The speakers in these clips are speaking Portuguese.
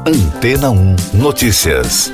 Antena 1 Notícias.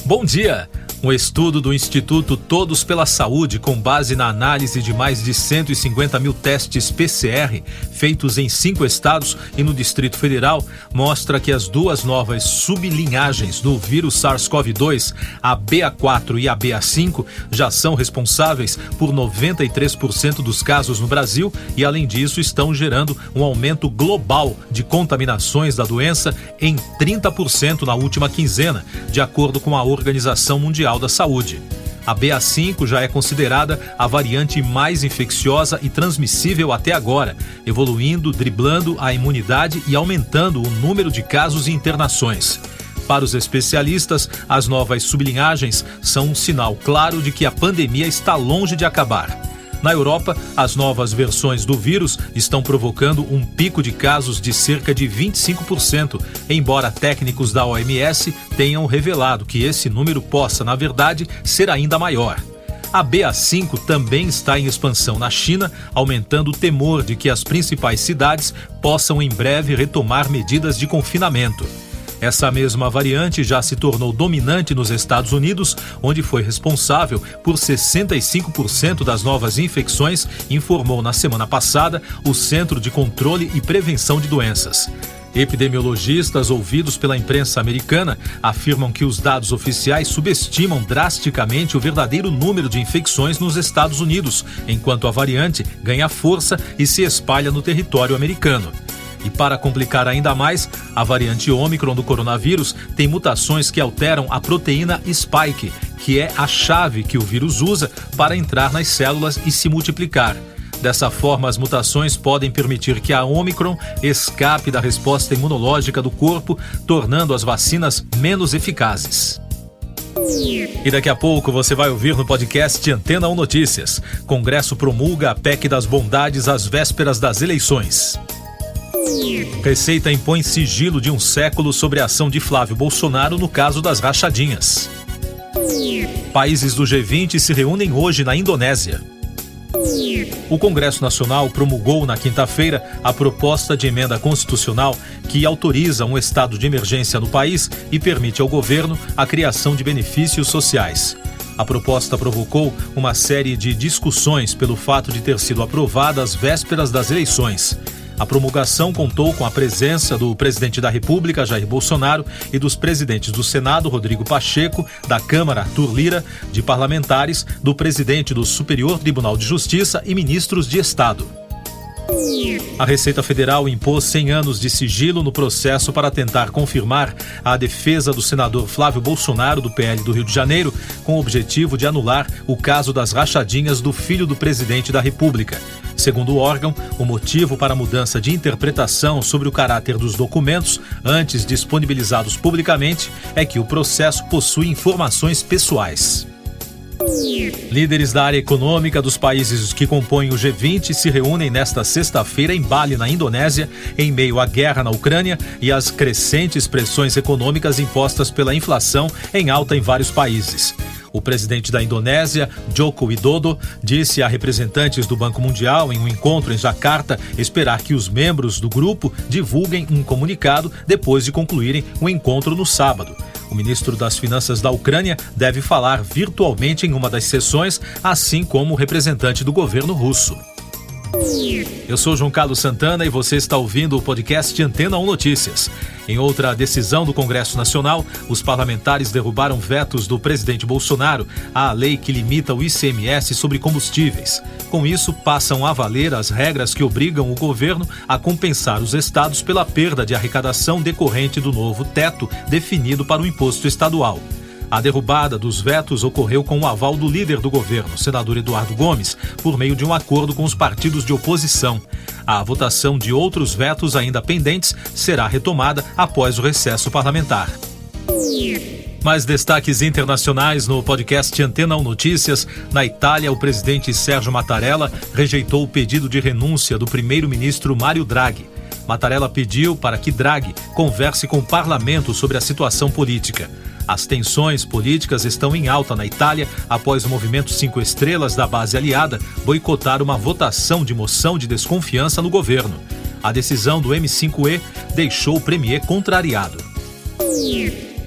Bom dia! Um estudo do Instituto Todos pela Saúde, com base na análise de mais de 150 mil testes PCR feitos em 5 estados e no Distrito Federal, mostra que as duas novas sublinhagens do vírus SARS-CoV-2, a BA4 e a BA5, já são responsáveis por 93% dos casos no Brasil e, além disso, estão gerando um aumento global de contaminações da doença em 30% na última quinzena, de acordo com a Organização Mundial da Saúde. A BA5 já é considerada a variante mais infecciosa e transmissível até agora, evoluindo, driblando a imunidade e aumentando o número de casos e internações. Para os especialistas, as novas sublinhagens são um sinal claro de que a pandemia está longe de acabar. Na Europa, as novas versões do vírus estão provocando um pico de casos de cerca de 25%, embora técnicos da OMS tenham revelado que esse número possa, na verdade, ser ainda maior. A BA5 também está em expansão na China, aumentando o temor de que as principais cidades possam em breve retomar medidas de confinamento. Essa mesma variante já se tornou dominante nos Estados Unidos, onde foi responsável por 65% das novas infecções, informou na semana passada o Centro de Controle e Prevenção de Doenças. Epidemiologistas ouvidos pela imprensa americana afirmam que os dados oficiais subestimam drasticamente o verdadeiro número de infecções nos Estados Unidos, enquanto a variante ganha força e se espalha no território americano. E para complicar ainda mais, a variante Ômicron do coronavírus tem mutações que alteram a proteína Spike, que é a chave que o vírus usa para entrar nas células e se multiplicar. Dessa forma, as mutações podem permitir que a Ômicron escape da resposta imunológica do corpo, tornando as vacinas menos eficazes. E daqui a pouco você vai ouvir no podcast Antena 1 Notícias. Congresso promulga a PEC das bondades às vésperas das eleições. Receita impõe sigilo de um século sobre a ação de Flávio Bolsonaro no caso das rachadinhas. Países do G20 se reúnem hoje na Indonésia. O Congresso Nacional promulgou na quinta-feira a proposta de emenda constitucional que autoriza um estado de emergência no país e permite ao governo a criação de benefícios sociais. A proposta provocou uma série de discussões pelo fato de ter sido aprovada às vésperas das eleições. A promulgação contou com a presença do presidente da República, Jair Bolsonaro, e dos presidentes do Senado, Rodrigo Pacheco, da Câmara, Arthur Lira, de parlamentares, do presidente do Superior Tribunal de Justiça e ministros de Estado. A Receita Federal impôs 100 anos de sigilo no processo para tentar confirmar a defesa do senador Flávio Bolsonaro, do PL do Rio de Janeiro, com o objetivo de anular o caso das rachadinhas do filho do presidente da República. Segundo o órgão, o motivo para a mudança de interpretação sobre o caráter dos documentos, antes disponibilizados publicamente, é que o processo possui informações pessoais. Líderes da área econômica dos países que compõem o G20 se reúnem nesta sexta-feira em Bali, na Indonésia, em meio à guerra na Ucrânia e às crescentes pressões econômicas impostas pela inflação em alta em vários países. O presidente da Indonésia, Joko Widodo, disse a representantes do Banco Mundial em um encontro em Jakarta esperar que os membros do grupo divulguem um comunicado depois de concluírem o encontro no sábado. O ministro das Finanças da Ucrânia deve falar virtualmente em uma das sessões, assim como o representante do governo russo. Eu sou João Carlos Santana e você está ouvindo o podcast Antena 1 Notícias. Em outra decisão do Congresso Nacional, os parlamentares derrubaram vetos do presidente Bolsonaro à lei que limita o ICMS sobre combustíveis. Com isso, passam a valer as regras que obrigam o governo a compensar os estados pela perda de arrecadação decorrente do novo teto definido para o imposto estadual. A derrubada dos vetos ocorreu com o aval do líder do governo, senador Eduardo Gomes, por meio de um acordo com os partidos de oposição. A votação de outros vetos ainda pendentes será retomada após o recesso parlamentar. Mais destaques internacionais no podcast Antena 1 Notícias. Na Itália, o presidente Sérgio Mattarella rejeitou o pedido de renúncia do primeiro-ministro Mário Draghi. Mattarella pediu para que Draghi converse com o parlamento sobre a situação política. As tensões políticas estão em alta na Itália após o movimento 5 Estrelas da base aliada boicotar uma votação de moção de desconfiança no governo. A decisão do M5E deixou o premier contrariado.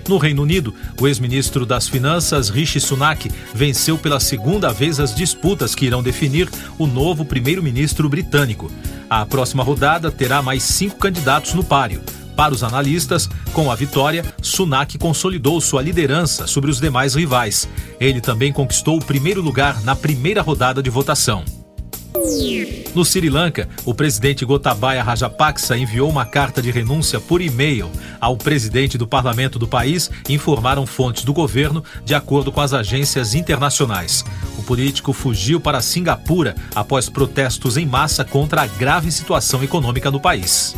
No Reino Unido, o ex-ministro das Finanças, Rishi Sunak, venceu pela segunda vez as disputas que irão definir o novo primeiro-ministro britânico. A próxima rodada terá mais 5 candidatos no páreo. Para os analistas, com a vitória, Sunak consolidou sua liderança sobre os demais rivais. Ele também conquistou o primeiro lugar na primeira rodada de votação. No Sri Lanka, o presidente Gotabaya Rajapaksa enviou uma carta de renúncia por e-mail ao presidente do parlamento do país, informaram fontes do governo, de acordo com as agências internacionais. O político fugiu para Singapura após protestos em massa contra a grave situação econômica no país.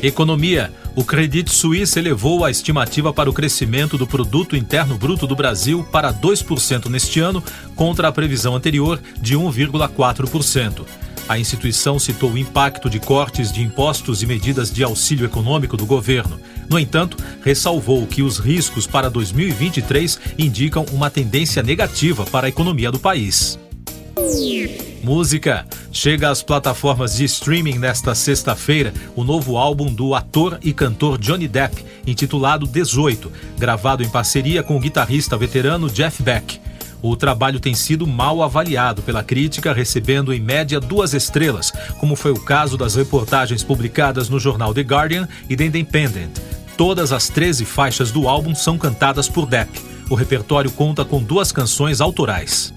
Economia. O Credit Suisse elevou a estimativa para o crescimento do Produto Interno Bruto do Brasil para 2% neste ano, contra a previsão anterior de 1,4%. A instituição citou o impacto de cortes de impostos e medidas de auxílio econômico do governo. No entanto, ressalvou que os riscos para 2023 indicam uma tendência negativa para a economia do país. Música. Chega às plataformas de streaming nesta sexta-feira o novo álbum do ator e cantor Johnny Depp, intitulado 18, gravado em parceria com o guitarrista veterano Jeff Beck. O trabalho tem sido mal avaliado pela crítica, recebendo em média 2 estrelas, como foi o caso das reportagens publicadas no jornal The Guardian e The Independent. Todas as 13 faixas do álbum são cantadas por Depp. O repertório conta com 2 canções autorais.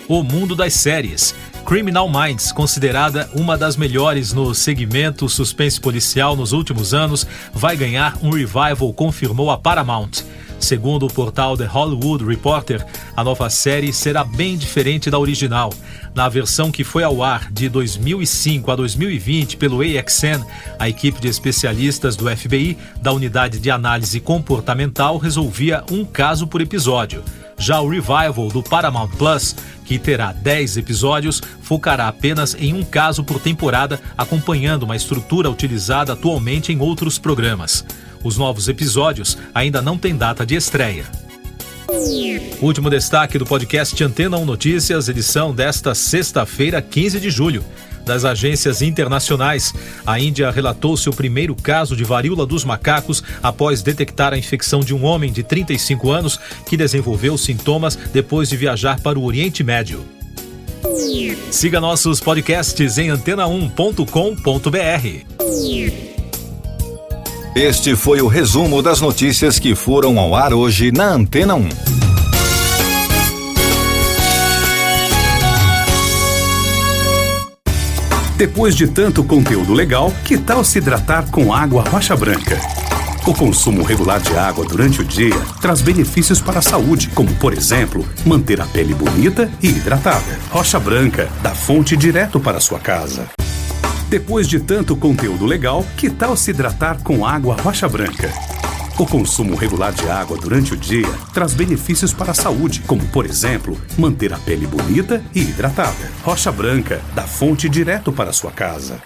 O mundo das séries. Criminal Minds, considerada uma das melhores no segmento suspense policial nos últimos anos, vai ganhar um revival, confirmou a Paramount. Segundo o portal The Hollywood Reporter, a nova série será bem diferente da original. Na versão que foi ao ar de 2005 a 2020 pelo AXN, a equipe de especialistas do FBI, da Unidade de Análise Comportamental, resolvia um caso por episódio. Já o revival do Paramount Plus, que terá 10 episódios, focará apenas em um caso por temporada, acompanhando uma estrutura utilizada atualmente em outros programas. Os novos episódios ainda não têm data de estreia. Último destaque do podcast Antena 1 Notícias, edição desta sexta-feira, 15 de julho. Das agências internacionais, a Índia relatou seu primeiro caso de varíola dos macacos após detectar a infecção de um homem de 35 anos que desenvolveu sintomas depois de viajar para o Oriente Médio. Siga nossos podcasts em antena1.com.br. Este foi o resumo das notícias que foram ao ar hoje na Antena 1. Depois de tanto conteúdo legal, que tal se hidratar com água Rocha Branca? O consumo regular de água durante o dia traz benefícios para a saúde, como, por exemplo, manter a pele bonita e hidratada. Rocha Branca, da fonte direto para a sua casa. Depois de tanto conteúdo legal, que tal se hidratar com água Rocha Branca? O consumo regular de água durante o dia traz benefícios para a saúde, como, por exemplo, manter a pele bonita e hidratada. Rocha Branca, da fonte direto para a sua casa.